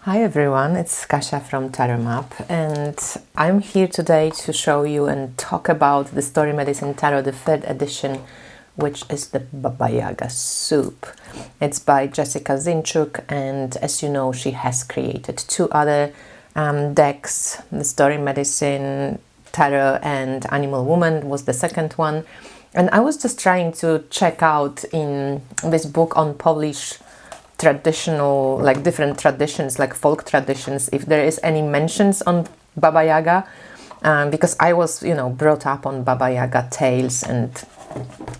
Hi everyone, it's Kasia from Tarot Map, and I'm here today to show you and talk about the Story Medicine Tarot, the third edition, which is the Baba Yaga soup. It's by Jessica Zinchuk, and as you know, she has created two other decks. The Story Medicine Tarot and Animal Woman was the second one. And I was just trying to check out in this book on Polish traditional, like different traditions, like folk traditions, if there is any mentions on Baba Yaga, because I was, brought up on Baba Yaga tales and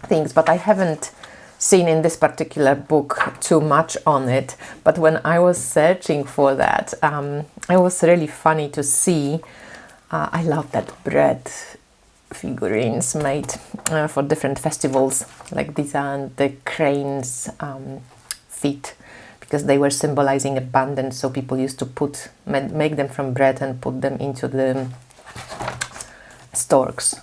things, but I haven't seen in this particular book too much on it. But when I was searching for that, it was really funny to see. I love that bread figurines made for different festivals, like these are the cranes feet, because they were symbolizing abundance, so people used to make them from bread and put them into the storks,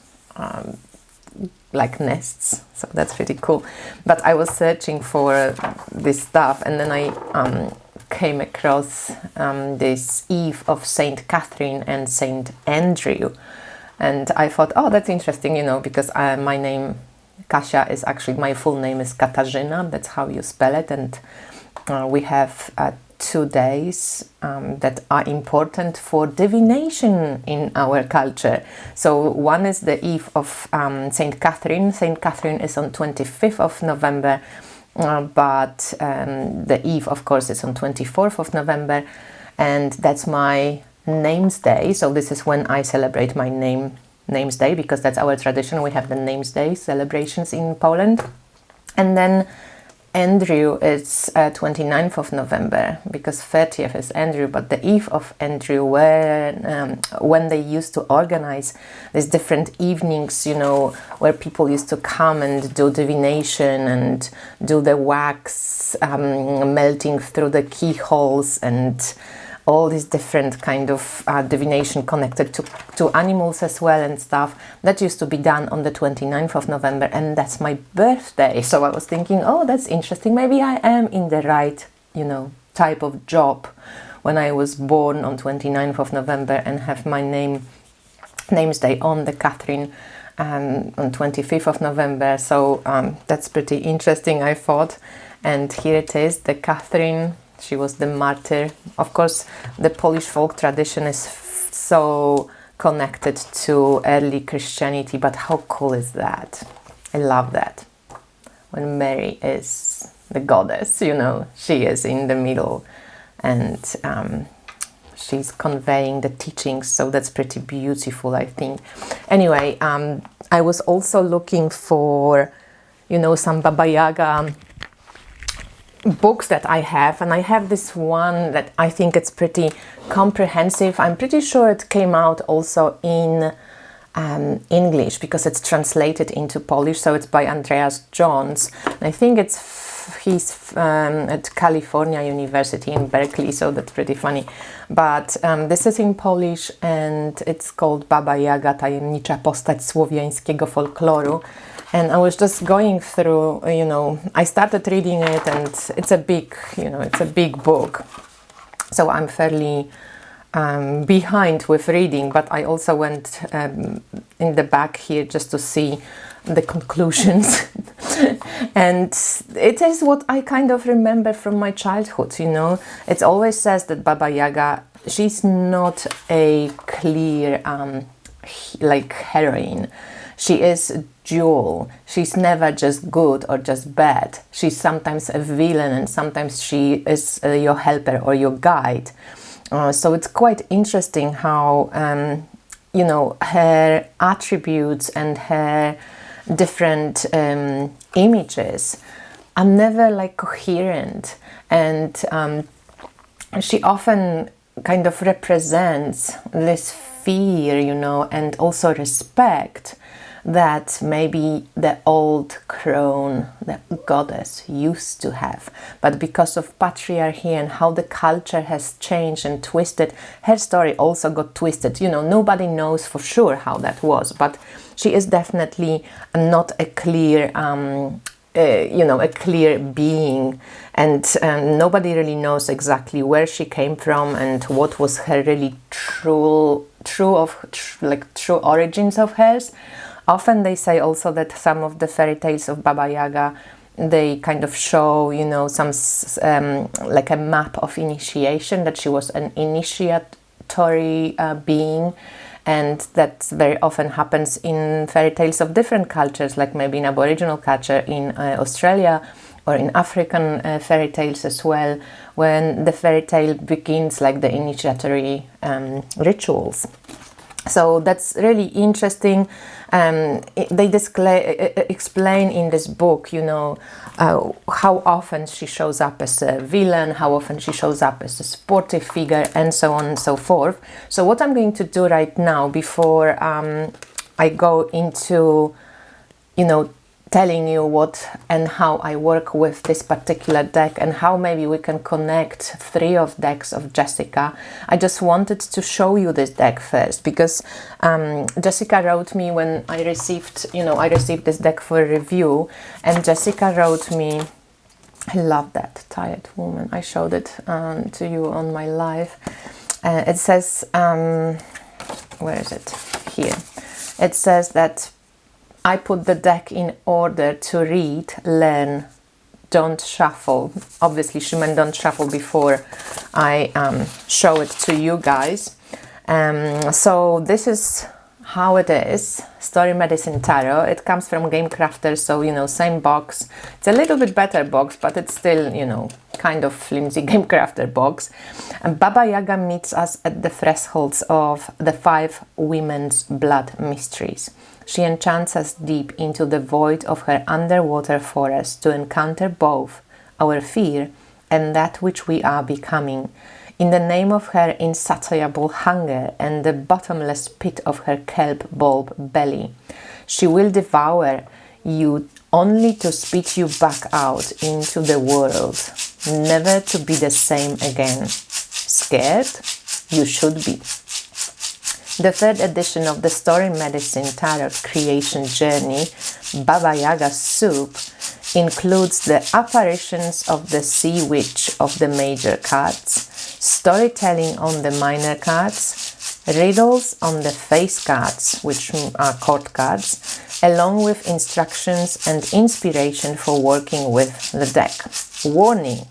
like nests. So that's pretty cool. But I was searching for this stuff, and then I came across this Eve of Saint Catherine and Saint Andrew, and I thought, oh, that's interesting, because my name Kasia is actually, my full name is Katarzyna, that's how you spell it, and we have 2 days that are important for divination in our culture. So one is the Eve of Saint Catherine. Saint Catherine is on 25th of November, but the Eve, of course, is on 24th of November, and that's my name's day. So this is when I celebrate my name's day, because that's our tradition. We have the name's day celebrations in Poland. And then Andrew is 29th of November, because 30th is Andrew, but the Eve of Andrew, when they used to organize these different evenings, where people used to come and do divination and do the wax melting through the keyholes and all these different kind of divination connected to animals as well and stuff. That used to be done on the 29th of November, and that's my birthday. So I was thinking, oh, that's interesting. Maybe I am in the right, type of job when I was born on 29th of November and have my name's day on the Catherine on 25th of November. So that's pretty interesting, I thought. And here it is, the Catherine. She was the martyr. Of course, the Polish folk tradition is so connected to early Christianity, but how cool is that? I love that. When Mary is the goddess, she is in the middle, and she's conveying the teachings, so that's pretty beautiful, I think. Anyway, I was also looking for, some Baba Yaga books that I have, and I have this one that I think it's pretty comprehensive. I'm pretty sure it came out also in English, because it's translated into Polish, so it's by Andreas Jones. And I think he's at California University in Berkeley, so that's pretty funny. But this is in Polish, and it's called Baba Yaga, tajemnicza postać słowiańskiego folkloru. And I was just going through, I started reading it, and it's a big book. So I'm fairly behind with reading, but I also went in the back here just to see the conclusions. And it is what I kind of remember from my childhood, It always says that Baba Yaga, she's not a clear, heroine. She is dual. She's never just good or just bad. She's sometimes a villain, and sometimes she is your helper or your guide. So it's quite interesting how, her attributes and her different images are never coherent. And she often kind of represents this fear, and also respect that maybe the old crone, the goddess, used to have. But because of patriarchy and how the culture has changed and twisted, her story also got twisted. Nobody knows for sure how that was, but she is definitely not a clear you know, a clear being, and nobody really knows exactly where she came from and what was her really true origins of hers. Often they say also that some of the fairy tales of Baba Yaga, they kind of show, you know, some like a map of initiation, that she was an initiatory being. And that very often happens in fairy tales of different cultures, like maybe in Aboriginal culture in Australia, or in African fairy tales as well, when the fairy tale begins like the initiatory rituals. So that's really interesting. They explain in this book, you know, how often she shows up as a villain, how often she shows up as a supportive figure, and so on and so forth. So what I'm going to do right now, before I go into, you know, telling you what and how I work with this particular deck, and how maybe we can connect 3 of decks of Jessica, I just wanted to show you this deck first, because Jessica wrote me when I received, you know, I received this deck for review, and Jessica wrote me, I love that tired woman, I showed it to you on my live. It says, where is it? Here. It says that I put the deck in order to read, learn, don't shuffle. Obviously, she meant don't shuffle before I show it to you guys. So this is how it is. Story Medicine Tarot. It comes from Game Crafter, so, you know, same box. It's a little bit better box, but it's still, you know, kind of flimsy Game Crafter box. And Baba Yaga meets us at the thresholds of the 5 women's blood mysteries. She enchants us deep into the void of her underwater forest to encounter both our fear and that which we are becoming. In the name of her insatiable hunger and the bottomless pit of her kelp bulb belly, she will devour you only to spit you back out into the world, never to be the same again. Scared? You should be. The 3rd edition of the Story Medicine Tarot Creation Journey, Baba Yaga Soup, includes the apparitions of the Sea Witch of the major cards, storytelling on the minor cards, riddles on the face cards, which are court cards, along with instructions and inspiration for working with the deck. Warning: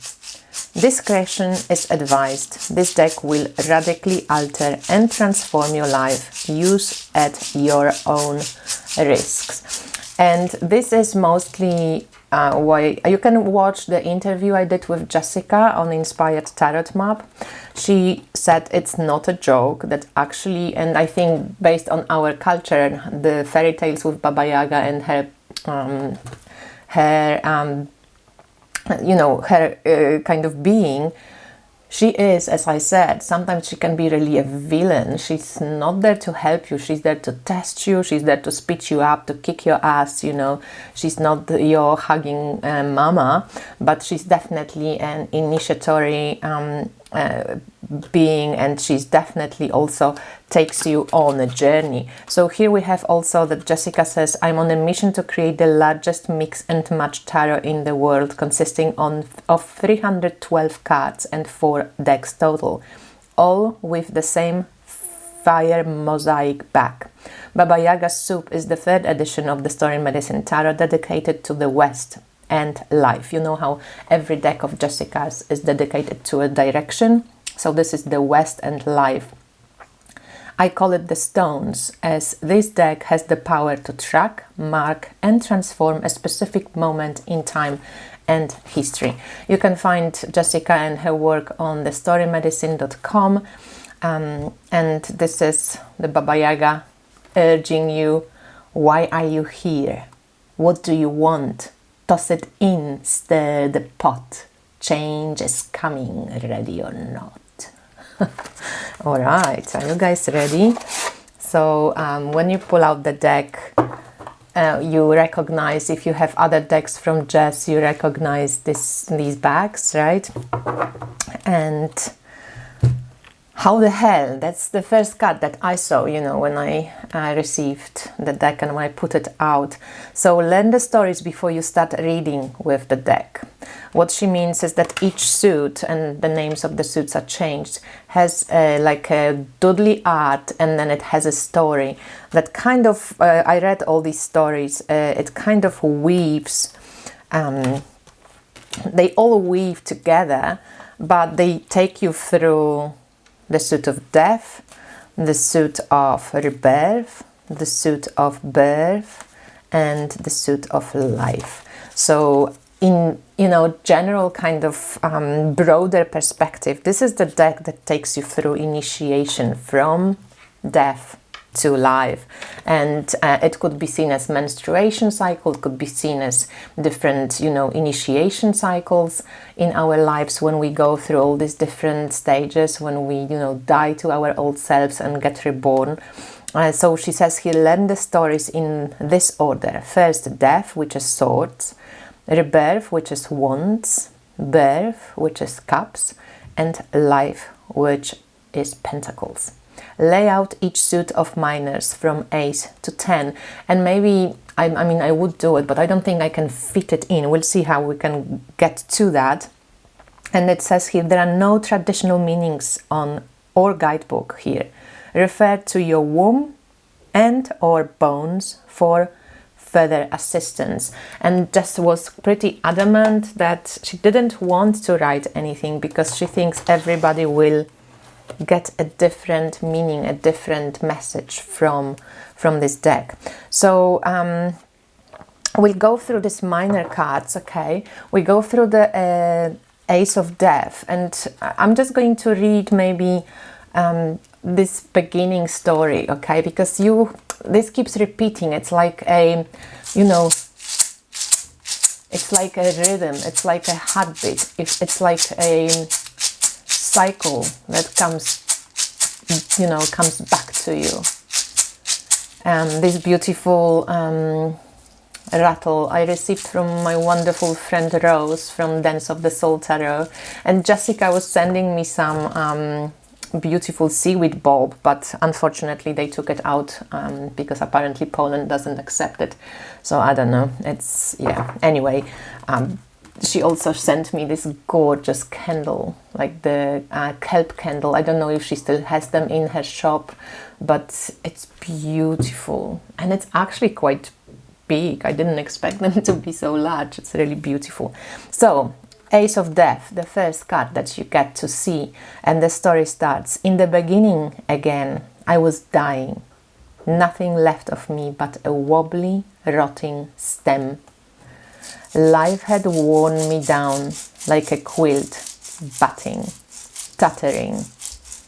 discretion is advised. This deck will radically alter and transform your life. Use at your own risks. And this is mostly why you can watch the interview I did with Jessica on Inspired Tarot Map. She said it's not a joke, that actually, and I think based on our culture, the fairy tales with Baba Yaga and her you know, her kind of being, she is, as I said, sometimes she can be really a villain. She's not there to help you. She's there to test you. She's there to spit you up, to kick your ass, you know. She's not your hugging mama, but she's definitely an initiatory being, and she's definitely also takes you on a journey. So here we have also that Jessica says, I'm on a mission to create the largest mix and match tarot in the world, consisting of 312 cards and 4 decks total, all with the same fire mosaic back. Baba Yaga Soup is the 3rd edition of the Story Medicine Tarot, dedicated to the West and life. You know how every deck of Jessica's is dedicated to a direction? So this is the West and life. I call it the stones, as this deck has the power to track, mark, and transform a specific moment in time and history. You can find Jessica and her work on thestorymedicine.com, and this is the Baba Yaga urging you, why are you here? What do you want? Toss it in, stir the pot. Change is coming, ready or not. All right, are you guys ready? So when you pull out the deck, you recognize, if you have other decks from Jess, you recognize these bags, right? And How the hell? That's the first card that I saw, you know, when I received the deck and when I put it out. So learn the stories before you start reading with the deck. What she means is that each suit, and the names of the suits are changed, has like a doodly art, and then it has a story that kind of, I read all these stories, it kind of weaves, they all weave together, but they take you through the suit of death, the suit of rebirth, the suit of birth, and the suit of life. So in, you know, general kind of broader perspective, this is the deck that takes you through initiation from death to life. And it could be seen as menstruation cycle, it could be seen as different, you know, initiation cycles in our lives when we go through all these different stages, when we, you know, die to our old selves and get reborn. So she says here, learn the stories in this order. First, death, which is swords, rebirth, which is wands, birth, which is cups, and life, which is pentacles. Lay out each suit of minors from ace to 10, and maybe, I mean, I would do it, but I don't think I can fit it in. We'll see how we can get to that. And it says here, there are no traditional meanings on or guidebook here. Refer to your womb and or bones for further assistance. And Jess was pretty adamant that she didn't want to write anything because she thinks everybody will get a different meaning, a different message from this deck. So we'll go through these minor cards, okay? We go through the Ace of Death, and I'm just going to read maybe this beginning story, okay? Because this keeps repeating. It's like a, you know, it's like a rhythm. It's like a heartbeat. It's like a cycle that comes, you know, comes back to you. This beautiful rattle I received from my wonderful friend Rose from Dance of the Soul Tarot, and Jessica was sending me some beautiful seaweed bulb, but unfortunately they took it out because apparently Poland doesn't accept it, so I don't know. It's, yeah, anyway, she also sent me this gorgeous candle, like the kelp candle. I don't know if she still has them in her shop, but it's beautiful, and it's actually quite big. I didn't expect them to be so large. It's really beautiful. So Ace of Death, the first card that you get to see, and the story starts. In the beginning again, I was dying. Nothing left of me but a wobbly, rotting stem. Life had worn me down like a quilt, batting, tattering,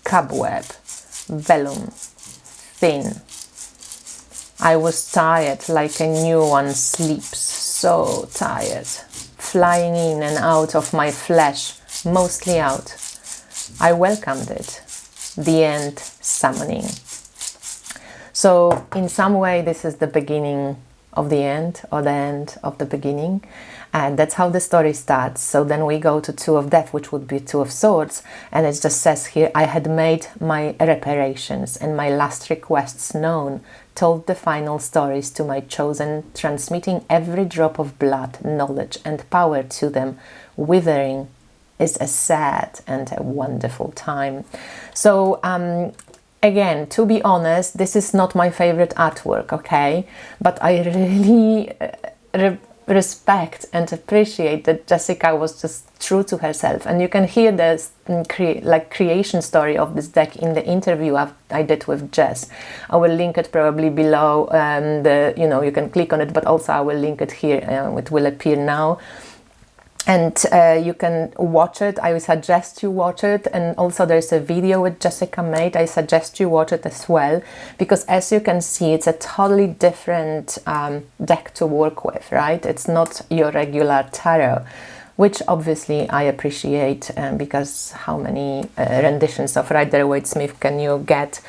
cobweb, vellum, thin. I was tired like a new one sleeps, so tired. Flying in and out of my flesh, mostly out. I welcomed it, the end summoning. So in some way this is the beginning of the end, or the end of the beginning, and that's how the story starts. So then we go to Two of Death, which would be Two of Swords, and it just says here, I had made my reparations and my last requests known, told the final stories to my chosen, transmitting every drop of blood, knowledge and power to them. Withering is a sad and a wonderful time. So again, to be honest, this is not my favorite artwork, okay? But I really respect and appreciate that Jessica was just true to herself. And you can hear the creation story of this deck in the interview I did with Jess. I will link it probably below, and you can click on it, but also I will link it here. It will appear now. And you can watch it. I suggest you watch it. And also there's a video with Jessica made. I suggest you watch it as well, because as you can see, it's a totally different deck to work with, right? It's not your regular tarot, which obviously I appreciate, because how many renditions of Rider-Waite-Smith can you get?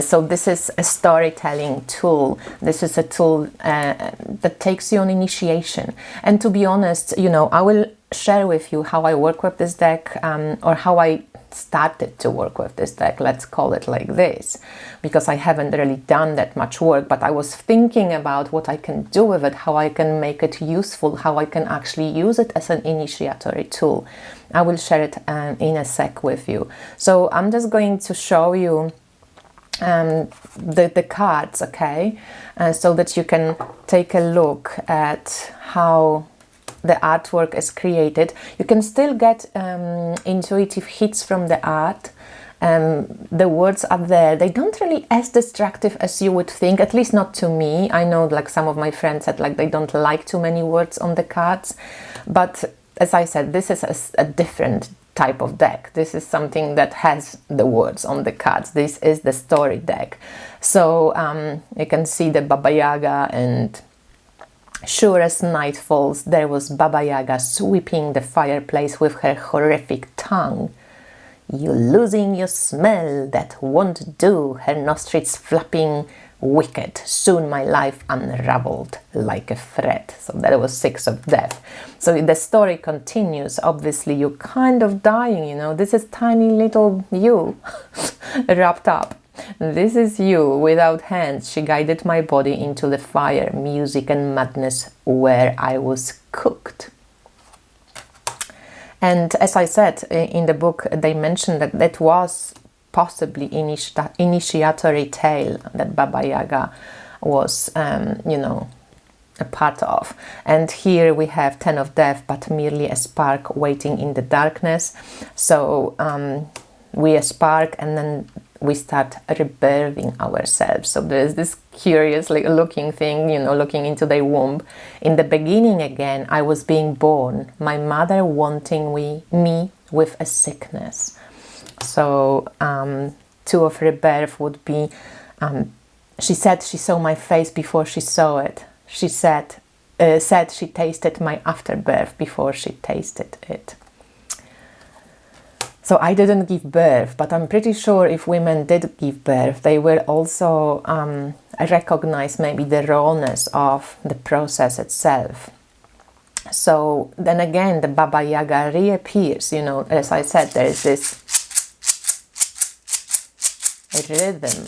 So this is a storytelling tool. This is a tool that takes you on initiation. And to be honest, I will share with you how I work with this deck, or how I started to work with this deck, let's call it like this, because I haven't really done that much work, but I was thinking about what I can do with it, how I can make it useful, how I can actually use it as an initiatory tool. I will share it in a sec with you. So I'm just going to show you the cards, okay, so that you can take a look at how the artwork is created. You can still get intuitive hits from the art. The words are there. They don't really as destructive as you would think, at least not to me. I know like some of my friends said like they don't like too many words on the cards, but as I said, this is a different type of deck. This is something that has the words on the cards. This is the story deck. So you can see the Baba Yaga, and sure as night falls, there was Baba Yaga sweeping the fireplace with her horrific tongue. You losing your smell, that won't do, her nostrils flapping, wicked, soon my life unraveled like a thread. So that was 6 of death. So the story continues. Obviously you're kind of dying, you know, this is tiny little you wrapped up. This is you without hands. She guided my body into the fire, music and madness where I was cooked. And as I said in the book, they mentioned that that was possibly initiatory tale that Baba Yaga was, you know, a part of. And here we have 10 of death, but merely a spark waiting in the darkness. So we a spark, and then we start rebirthing ourselves. So there's this curiously looking thing, you know, looking into the womb. In the beginning again, I was being born, my mother wanting me with a sickness. So 2 of rebirth would be, she said she saw my face before she saw it. She said she tasted my afterbirth before she tasted it. So I didn't give birth, but I'm pretty sure if women did give birth, they will also recognize maybe the rawness of the process itself. So then again, the Baba Yaga reappears, you know, as I said, there is this rhythm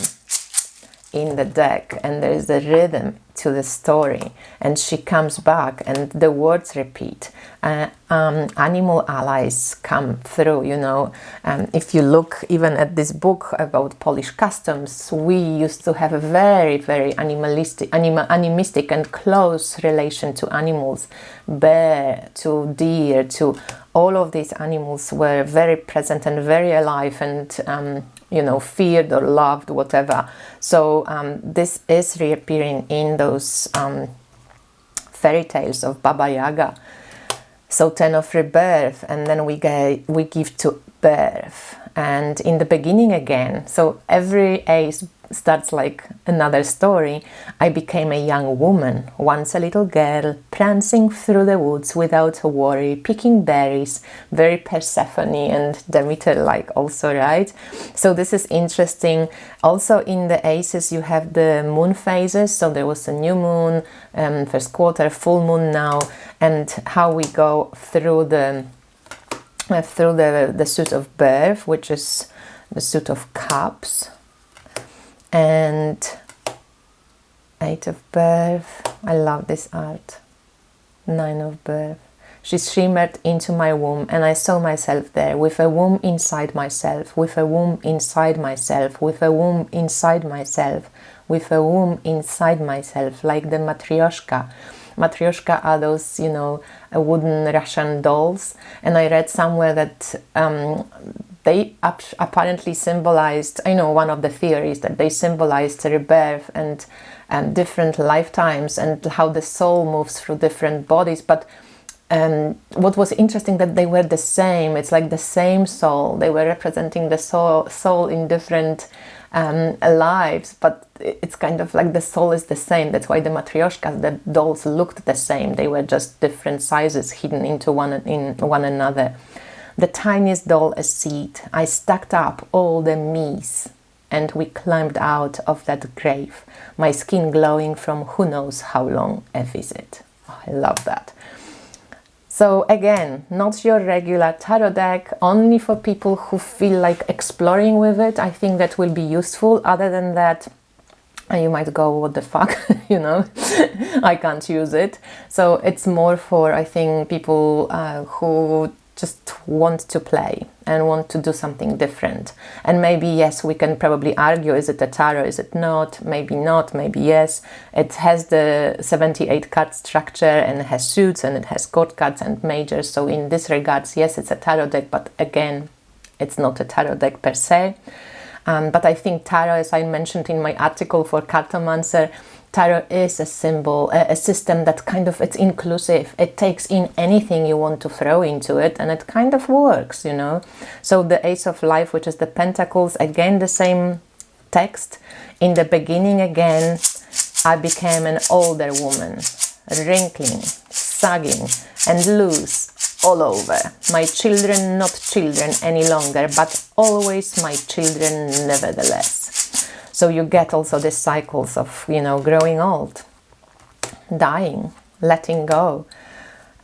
in the deck, and there is the rhythm to the story, and she comes back and the words repeat. Animal allies come through, you know. If you look even at this book about Polish customs, we used to have a very, very animistic and close relation to animals. Bear, to deer, to all of these animals were very present and very alive, and you know, feared or loved, whatever. So this is reappearing in those fairy tales of Baba Yaga. So 10 of rebirth, and then we give to birth, and in the beginning again. So every ace starts like another story. I became a young woman, once a little girl, prancing through the woods without a worry, picking berries, very Persephone and Demeter-like also, right? So this is interesting. Also in the aces you have the moon phases, so there was a new moon, first quarter, full moon now, and how we go through the suit of birth, which is the suit of cups, and 8 of birth. I love this art. 9 of birth. She shimmered into my womb, and I saw myself there, with a womb inside myself, with a womb inside myself, with a womb inside myself, with a womb inside myself, like the matryoshka. Matryoshka are those, you know, wooden Russian dolls, and I read somewhere that they apparently symbolized, I know one of the theories, that they symbolized rebirth and different lifetimes and how the soul moves through different bodies. But what was interesting, that they were the same. It's like the same soul. They were representing the soul in different lives, but it's kind of like the soul is the same. That's why the matryoshkas, the dolls, looked the same. They were just different sizes hidden into one another. The tiniest doll a seed. I stacked up all the me's, and we climbed out of that grave, my skin glowing from who knows how long a visit. Oh, I love that. So again, not your regular tarot deck, only for people who feel like exploring with it. I think that will be useful. Other than that, you might go, what the fuck, you know, I can't use it. So it's more for, I think, people who just want to play and want to do something different. And maybe, yes, we can probably argue, is it a tarot, is it not? Maybe not, maybe yes. It has the 78 card structure and it has suits and it has court cards and majors. So in this regards, yes, it's a tarot deck, but again, it's not a tarot deck per se. But I think tarot, as I mentioned in my article for Cartomancer, tarot is a symbol, a system that kind of, it's inclusive. It takes in anything you want to throw into it, and it kind of works, you know. So the Ace of Life, which is the Pentacles, again, the same text. In the beginning, again, I became an older woman, wrinkling, sagging, and loose all over. My children, not children any longer, but always my children nevertheless. So you get also the cycles of, you know, growing old, dying, letting go.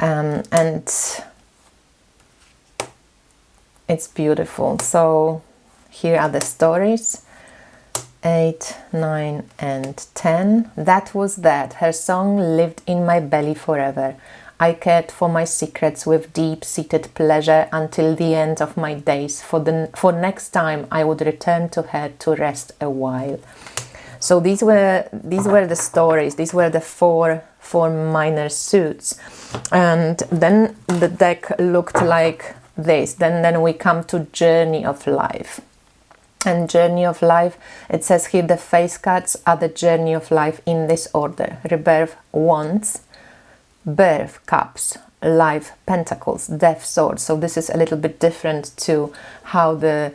And it's beautiful. So here are the stories. 8, 9, and 10. That was that. Her song lived in my belly forever. I cared for my secrets with deep-seated pleasure until the end of my days. For next time, I would return to her to rest a while. So these were the stories. These were the four minor suits, and then the deck looked like this. Then we come to Journey of Life. And Journey of Life, it says here the face cards are the Journey of Life in this order: Rebirth, Wands; Birth, Cups; Life, Pentacles; Death, Swords. So this is a little bit different to how the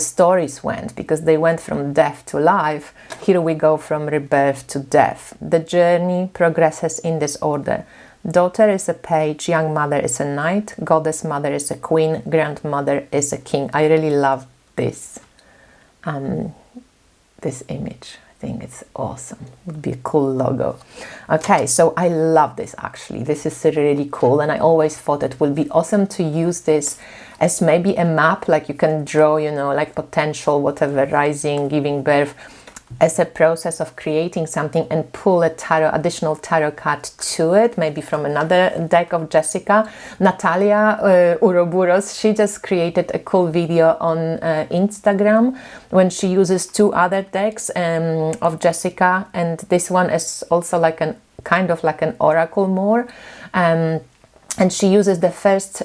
stories went, because they went from death to life. Here we go from rebirth to death. The journey progresses in this order. Daughter is a page, young mother is a knight, goddess mother is a queen, grandmother is a king. I really love this this image. I think it's awesome. It would be a cool logo. Okay, so I love this actually. This is really cool, and I always thought it would be awesome to use this as maybe a map, like you can draw, you know, like potential, whatever, rising, giving birth, as a process of creating something, and pull a additional tarot card to it, maybe from another deck of Jessica. Natalia Uroburos, she just created a cool video on Instagram when she uses 2 other decks of Jessica, and this one is also like an kind of like an oracle more. And she uses the first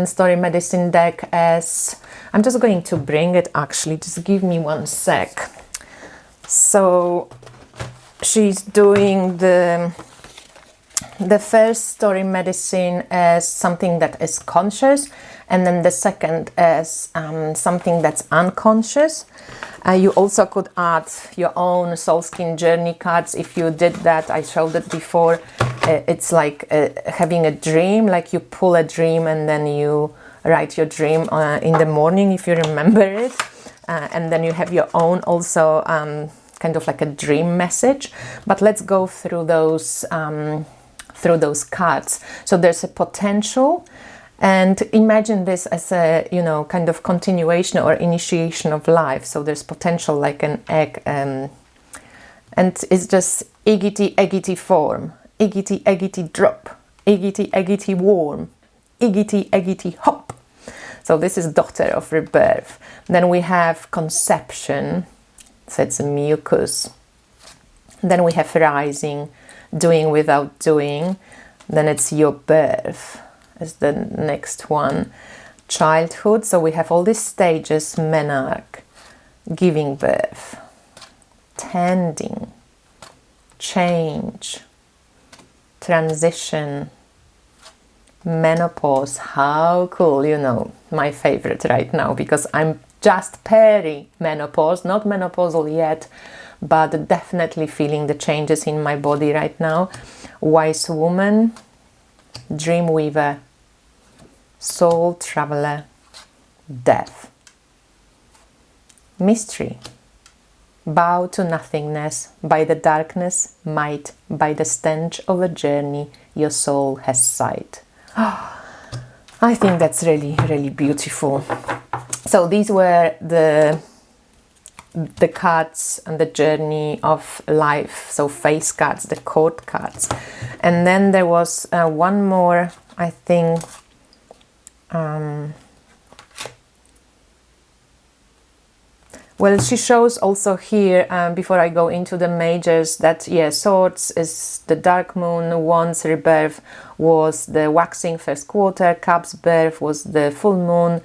story medicine deck as, I'm just going to bring it actually, just give me 1 sec. So she's doing the first story medicine as something that is conscious, and then the second as something that's unconscious. You also could add your own soul skin journey cards if you did that. I showed it before. It's like having a dream, like you pull a dream and then you write your dream in the morning if you remember it. And then you have your own also kind of like a dream message. But let's go through those cards. So there's a potential, and imagine this as a, you know, kind of continuation or initiation of life. So there's potential like an egg, and it's just iggity eggity form, iggity eggity drop, iggity eggity warm, iggity eggity hop. So this is daughter of rebirth. Then we have conception, so it's a mucus. Then we have rising, doing without doing. Then it's your birth is the next one. Childhood, so we have all these stages: menarche, giving birth, tending, change, transition, menopause. How cool, you know, my favorite right now, because I'm just peri-menopause, not menopausal yet, but definitely feeling the changes in my body right now. Wise woman, dream weaver, soul traveler, death. Mystery, bow to nothingness, by the darkness, might, by the stench of a journey, your soul has sight. I think that's really, really beautiful. So these were the cards and the journey of life. So face cards, the court cards. And then there was one more, I think, well, she shows also here, before I go into the majors, that, yeah, swords is the dark moon, wands rebirth was the waxing first quarter, cups birth was the full moon,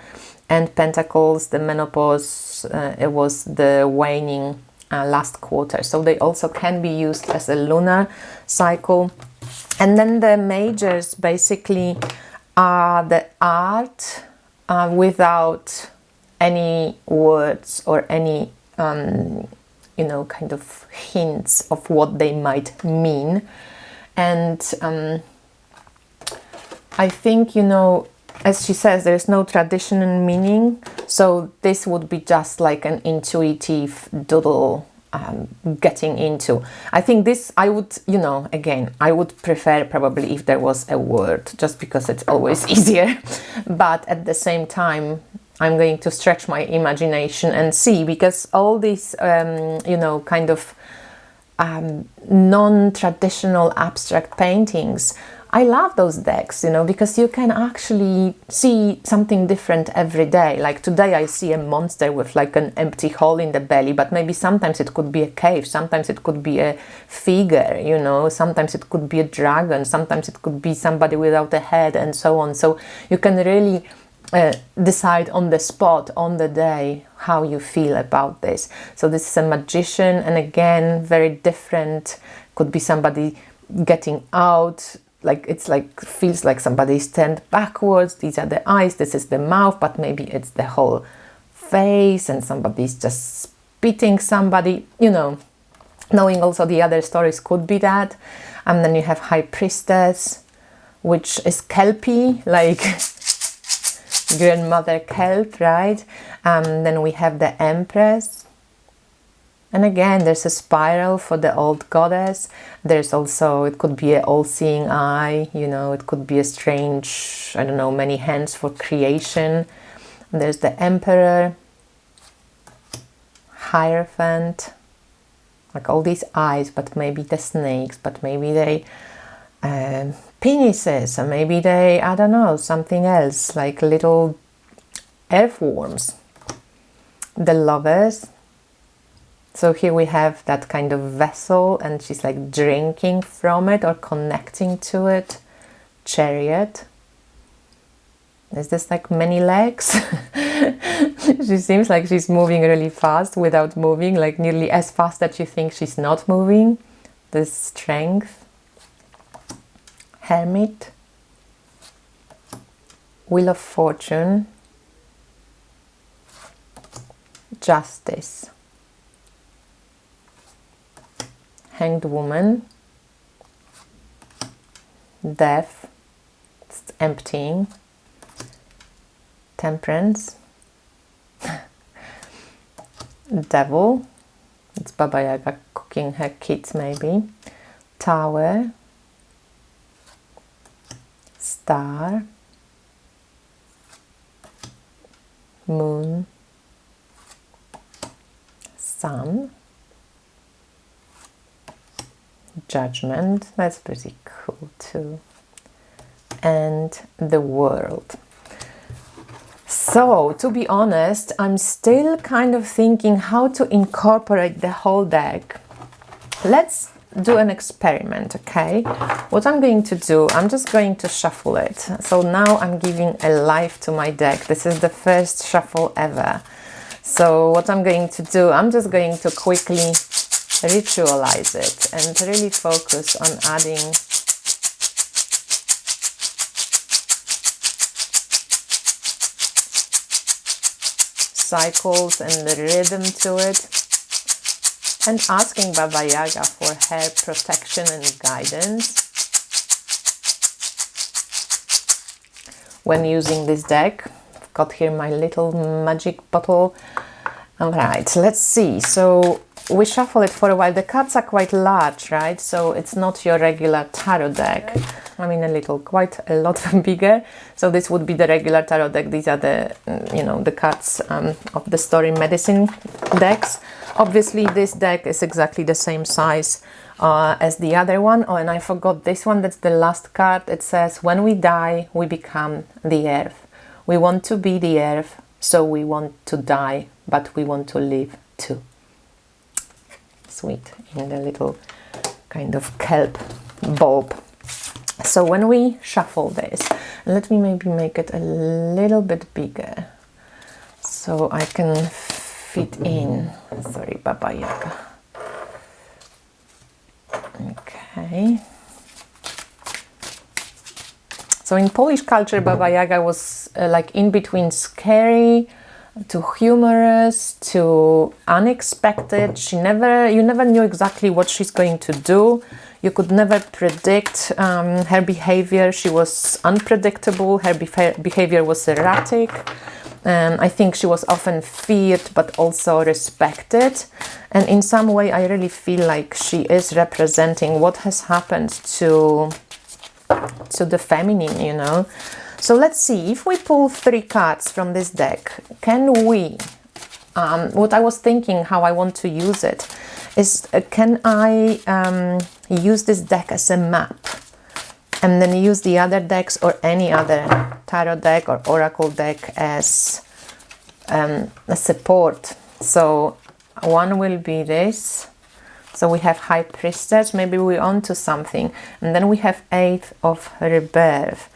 and pentacles, the menopause, it was the waning last quarter. So they also can be used as a lunar cycle. And then the majors basically are the art without any words or any, you know, kind of hints of what they might mean. And I think, you know, as she says, there's no traditional meaning. So this would be just like an intuitive doodle getting into. I think this, I would, you know, again, I would prefer probably if there was a word, just because it's always easier. But at the same time, I'm going to stretch my imagination and see, because all these, you know, kind of non-traditional abstract paintings, I love those decks, you know, because you can actually see something different every day. Like today I see a monster with like an empty hole in the belly, but maybe sometimes it could be a cave, sometimes it could be a figure, you know, sometimes it could be a dragon, sometimes it could be somebody without a head, and so on. So you can really decide on the spot, on the day, how you feel about this. So this is a magician, and again, very different. Could be somebody getting out, like it's like, feels like somebody's turned backwards. These are the eyes, this is the mouth, but maybe it's the whole face, and somebody's just spitting somebody, you know. Knowing also the other stories could be that. And then you have High Priestess, which is Kelpie, like grandmother kelp, right? Then we have the Empress, and again there's a spiral for the old goddess. There's also, it could be an all-seeing eye, you know, it could be a strange, I don't know, many hands for creation. And there's the Emperor, Hierophant, like all these eyes, but maybe the snakes, but maybe they penises, or maybe they, I don't know, something else, like little earthworms. The Lovers. So here we have that kind of vessel, and she's like drinking from it or connecting to it. Chariot. Is this like many legs? She seems like she's moving really fast without moving, like nearly as fast that you think she's not moving. The Strength. Hermit, Wheel of Fortune, Justice, Hanged Woman, Death, it's emptying, Temperance, Devil, it's Baba Yaga cooking her kids maybe, Tower, Star, Moon, Sun, Judgment, that's pretty cool too, and the World. So, to be honest, I'm still kind of thinking how to incorporate the whole deck. Let's do an experiment, okay? What I'm going to do, I'm just going to shuffle it. So now I'm giving a life to my deck. This is the first shuffle ever. So what I'm going to do, I'm just going to quickly ritualize it and really focus on adding cycles and the rhythm to it, and asking Baba Yaga for her protection and guidance when using this deck. I've got here my little magic bottle. All right, let's see. So we shuffle it for a while. The cards are quite large, right? So it's not your regular tarot deck. I mean, quite a lot bigger. So this would be the regular tarot deck. These are the, the cards of the story medicine decks. Obviously, this deck is exactly the same size as the other one. Oh, and I forgot this one. That's the last card. It says, when we die, we become the earth. We want to be the earth, so we want to die, but we want to live too. Sweet, in the little kind of kelp bulb. So when we shuffle this, let me maybe make it a little bit bigger so I can fit in. Sorry, Baba Yaga. Okay. So in Polish culture, Baba Yaga was like in between scary to humorous to unexpected. You never knew exactly what she's going to do. You could never predict her behavior. She was unpredictable. Her behavior was erratic. I think she was often feared but also respected. And in some way, I really feel like she is representing what has happened to the feminine, So let's see, if we pull 3 cards from this deck, can we, what I was thinking, how I want to use it, is can I use this deck as a map and then use the other decks or any other tarot deck or oracle deck as a support? So one will be this. So we have High Priestess, maybe we're onto something. And then we have 8 of Rebirth.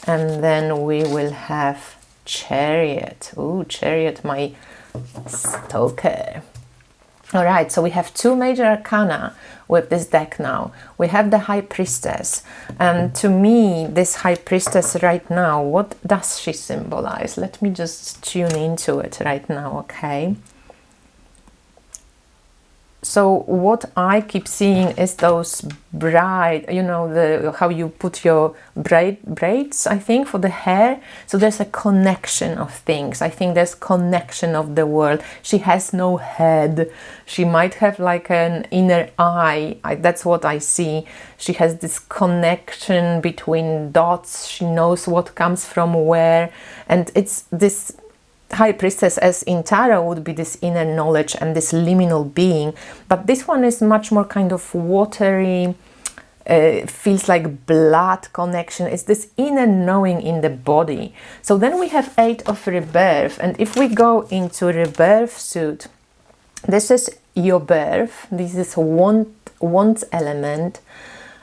And then we will have Chariot. Ooh, Chariot, my stalker. All right, so we have 2 major arcana with this deck now. We have the High Priestess. And to me, this High Priestess right now, what does she symbolize? Let me just tune into it right now, okay? So what I keep seeing is those bright, how you put your braids, I think, for the hair. So there's a connection of things. I think there's connection of the world. She has no head. She might have like an inner eye. That's what I see. She has this connection between dots. She knows what comes from where. And it's this High Priestess, as in tarot, would be this inner knowledge and this liminal being, but this one is much more kind of watery, feels like blood connection. It's this inner knowing in the body. So then we have 8 of Rebirth, and if we go into Rebirth suit, this is your birth, this is want element.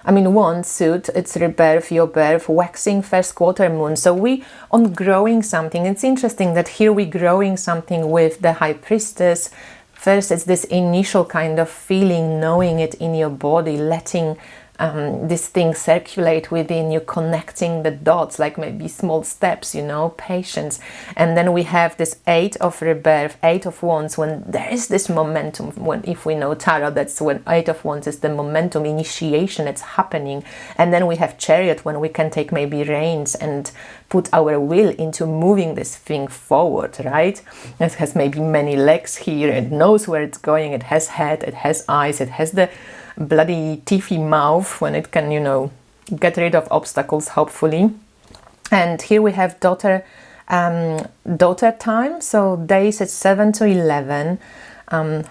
I mean, one suit, it's rebirth, your birth, waxing, first quarter moon. So we on growing something. It's interesting that here we're growing something with the High Priestess. First, it's this initial kind of feeling, knowing it in your body, letting this thing circulate within you, connecting the dots, like maybe small steps, patience. And then we have this 8 of Rebirth, 8 of Wands, when there is this momentum. When, if we know tarot, that's when 8 of Wands is the momentum, initiation, it's happening. And then we have Chariot, when we can take maybe reins and put our will into moving this thing forward, right? It has maybe many legs here, it knows where it's going, it has head, it has eyes, it has the bloody teethy mouth when it can, get rid of obstacles, hopefully. And here we have daughter time, so days at 7 to 11,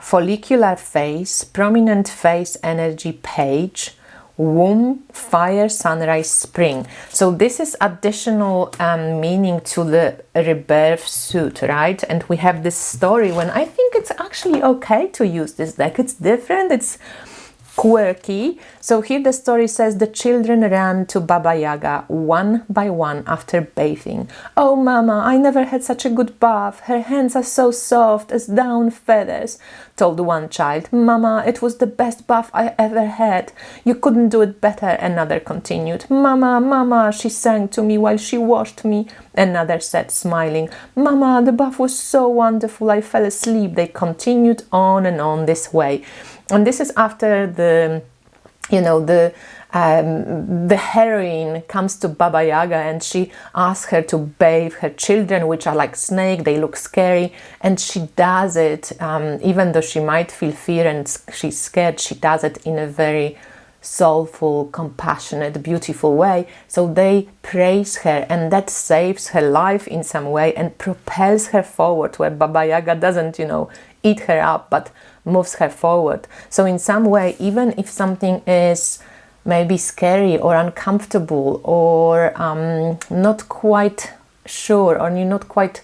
follicular phase, prominent phase energy page, womb, fire, sunrise, spring. So this is additional meaning to the Rebirth suit, right? And we have this story when I think it's actually okay to use this deck. It's different, it's quirky. So here the story says the children ran to Baba Yaga one by one after bathing. "Oh mama, I never had such a good bath. Her hands are so soft as down feathers," told one child. "Mama, it was the best bath I ever had. You couldn't do it better," another continued. "Mama, mama," she sang to me while she washed me, another said, smiling. "Mama, the bath was so wonderful, I fell asleep." They continued on and on this way. And this is after the heroine comes to Baba Yaga and she asks her to bathe her children, which are like snake, they look scary, and she does it, even though she might feel fear and she's scared, she does it in a very soulful, compassionate, beautiful way. So they praise her, and that saves her life in some way and propels her forward, where Baba Yaga doesn't, eat her up, but moves her forward. So in some way, even if something is maybe scary or uncomfortable or not quite sure, or you're not quite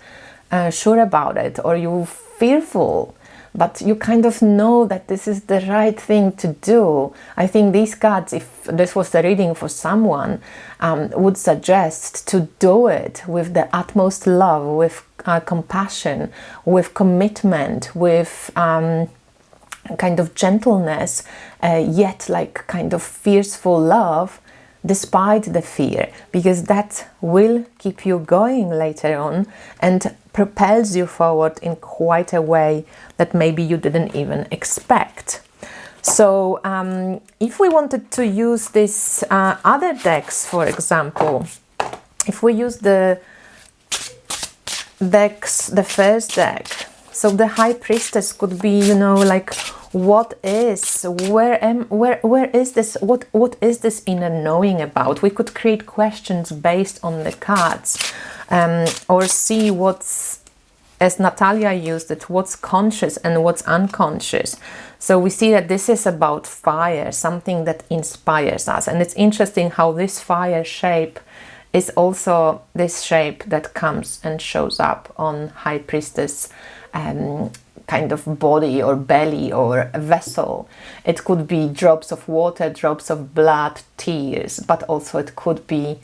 sure about it, or you're fearful, but you kind of know that this is the right thing to do. I think these cards, if this was a reading for someone, would suggest to do it with the utmost love, with compassion, with commitment, with kind of gentleness, yet like kind of fierceful love, despite the fear, because that will keep you going later on and propels you forward in quite a way that maybe you didn't even expect. So if we wanted to use this other decks, for example, if we use the decks, the first deck, so the High Priestess could be, like, what is, where is this, what is this inner knowing about? We could create questions based on the cards, or see what's, as Natalia used it, what's conscious and what's unconscious. So we see that this is about fire, something that inspires us. And it's interesting how this fire shape is also this shape that comes and shows up on High Priestess kind of body or belly or vessel. It could be drops of water, drops of blood, tears, but also it could be,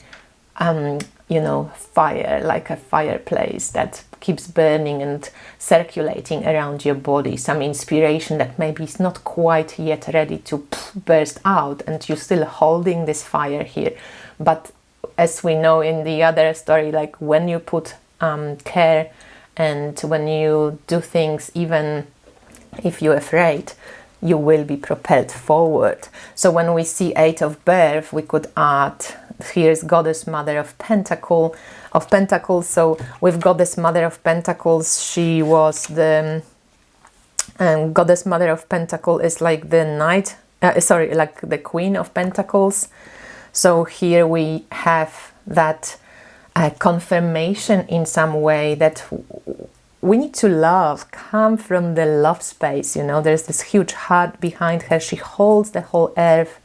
fire, like a fireplace that keeps burning and circulating around your body. Some inspiration that maybe is not quite yet ready to burst out, and you're still holding this fire here. But as we know in the other story, like when you put care, and when you do things, even if you're afraid, you will be propelled forward. So when we see Eight of Birth, we could add, here's Goddess Mother of Pentacles. So with Goddess Mother of Pentacles, she was the Goddess Mother of Pentacles is like the knight, like the Queen of Pentacles. So here we have that confirmation in some way that we need to love, come from the love space. There's this huge heart behind her. She holds the whole earth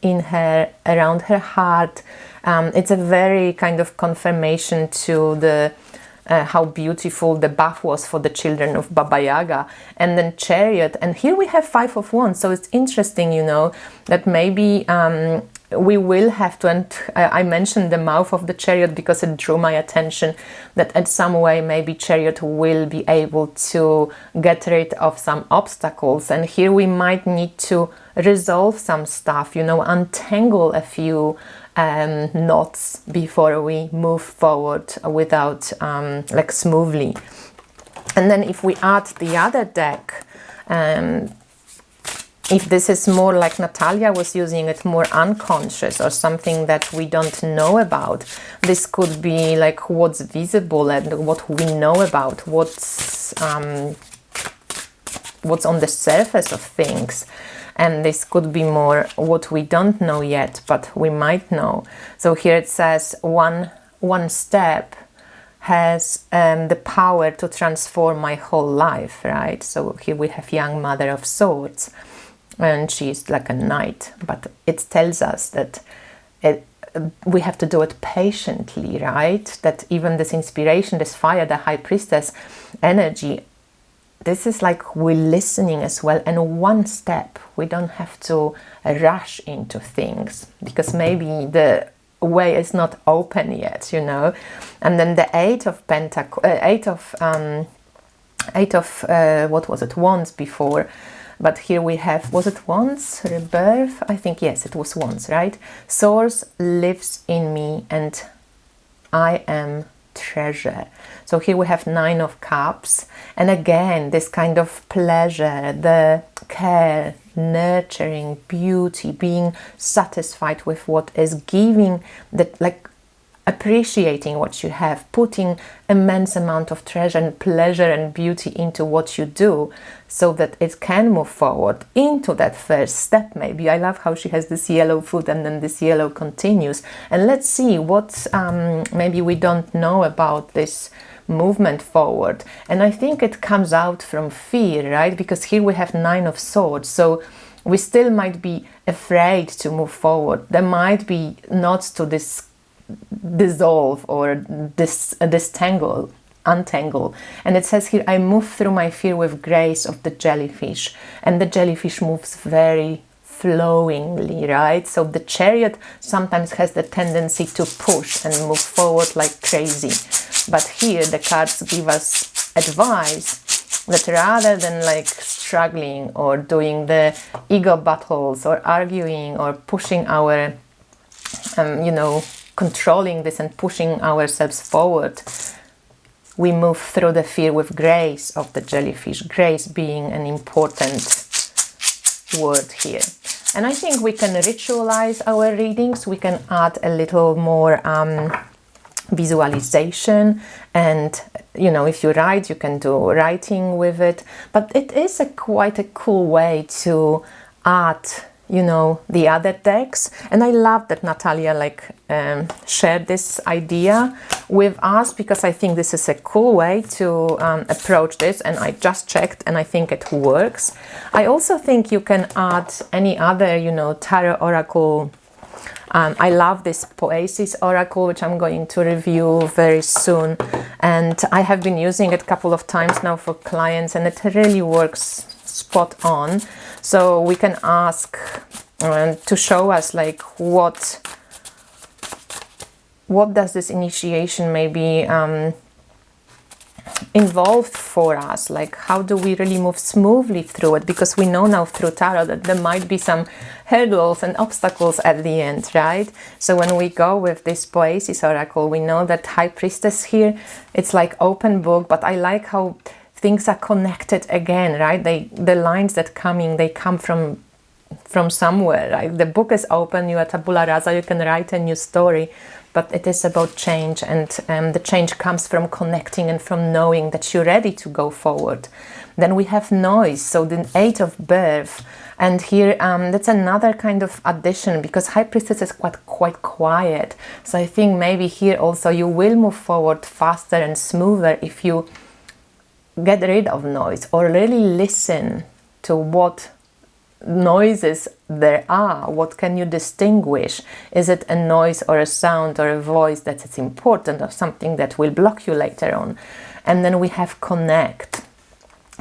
in her, around her heart. It's a very kind of confirmation to the how beautiful the bath was for the children of Baba Yaga. And then Chariot, and here we have Five of Wands. So it's interesting, that maybe we will have to, and I mentioned the mouth of the Chariot because it drew my attention, that in some way maybe Chariot will be able to get rid of some obstacles. And here we might need to resolve some stuff, untangle a few knots before we move forward without smoothly. And then if we add the other deck, if this is more like Natalia was using it, more unconscious or something that we don't know about, this could be like what's visible and what we know about, what's on the surface of things. And this could be more what we don't know yet, but we might know. So here it says one step has the power to transform my whole life, right? So here we have young Mother of Swords, and she's like a knight, but it tells us that we have to do it patiently, right? That even this inspiration, this fire, the High Priestess energy, this is like we're listening as well. And one step, we don't have to rush into things because maybe the way is not open yet, And then the Eight of Pentacles, what was it, Wands before. But here we have, was it Wands, Rebirth? I think, yes, it was Wands, right? Source lives in me and I am treasure. So here we have Nine of Cups. And again, this kind of pleasure, the care, nurturing, beauty, being satisfied with what is, giving that, like appreciating what you have, putting immense amount of treasure and pleasure and beauty into what you do, so that it can move forward into that first step. Maybe I love how she has this yellow foot and then this yellow continues. And let's see what maybe we don't know about this movement forward. And I think it comes out from fear, right? Because here we have 9 of Swords, so we still might be afraid to move forward. There might be knots to dissolve or disentangle, untangle. And it says here, I move through my fear with grace of the jellyfish. And the jellyfish moves very flowingly, right? So the Chariot sometimes has the tendency to push and move forward like crazy. But here the cards give us advice that rather than like struggling or doing the ego battles or arguing or pushing our, controlling this and pushing ourselves forward, we move through the fear with grace of the jellyfish, grace being an important word here. And I think we can ritualize our readings. We can add a little more visualization, and if you write, you can do writing with it. But it is quite a cool way to add the other decks. And I love that Natalia shared this idea with us, because I think this is a cool way to approach this, and I just checked and I think it works. I also think you can add any other tarot oracle. I love this Poesis Oracle, which I'm going to review very soon, and I have been using it a couple of times now for clients, and it really works spot on. So we can ask to show us what does this initiation maybe involved for us, how do we really move smoothly through it, because we know now through tarot that there might be some hurdles and obstacles at the end, right? So when we go with this Poesis Oracle, we know that High Priestess here, it's like open book, but I like how things are connected again, right? The lines that they come from somewhere, right? The book is open, you are tabula rasa, you can write a new story, but it is about change, and the change comes from connecting and from knowing that you're ready to go forward. Then we have noise, so the 8 of Birth, and here that's another kind of addition, because High Priestess is quite quiet. So I think maybe here also you will move forward faster and smoother if you get rid of noise, or really listen to what noises there are. What can you distinguish? Is it a noise or a sound or a voice that is important, or something that will block you later on? And then we have Connect.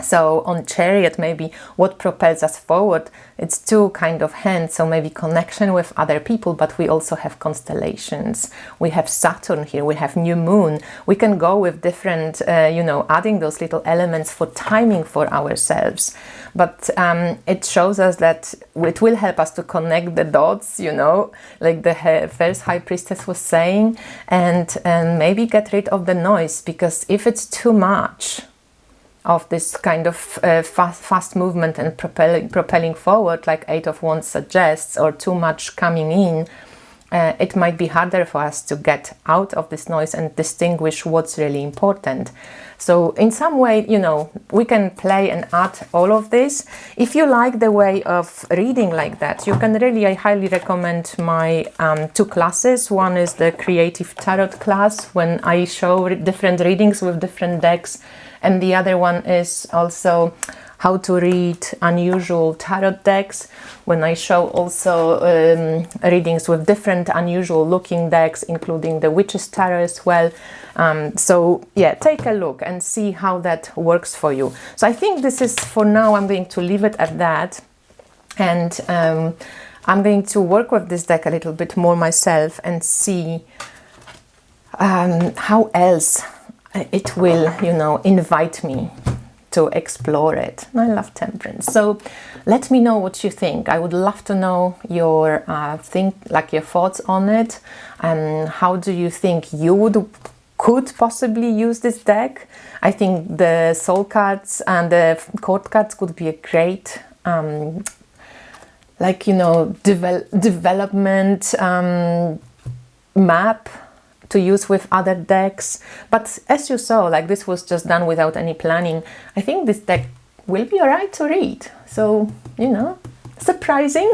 So on Chariot, maybe what propels us forward, it's 2 kind of hands, so maybe connection with other people, but we also have constellations. We have Saturn here, we have new moon. We can go with different, adding those little elements for timing for ourselves. But it shows us that it will help us to connect the dots, like the first High Priestess was saying, and maybe get rid of the noise, because if it's too much of this kind of fast movement and propelling forward, like 8 of Wands suggests, or too much coming in, it might be harder for us to get out of this noise and distinguish what's really important. So in some way, we can play and add all of this. If you like the way of reading like that, you can really, I highly recommend my 2 classes. One is the Creative Tarot class, when I show different readings with different decks. And the other one is also how to read unusual tarot decks, when I show also readings with different unusual looking decks, including the Witch's Tarot as well. So yeah, take a look and see how that works for you. So I think this is, for now, I'm going to leave it at that. And I'm going to work with this deck a little bit more myself and see how else it will, invite me to explore it. I love Temperance. So let me know what you think. I would love to know your your thoughts on it, and how do you think you could possibly use this deck. I think the soul cards and the court cards could be a great development map to use with other decks. But as you saw, like this was just done without any planning. I think this deck will be alright to read. So, you know, surprising,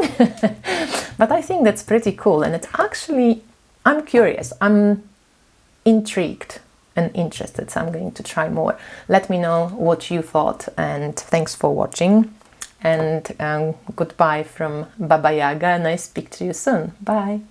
but I think that's pretty cool. And it's actually, I'm curious, I'm intrigued and interested, so I'm going to try more. Let me know what you thought, and thanks for watching, and goodbye from Baba Yaga, and I speak to you soon. Bye.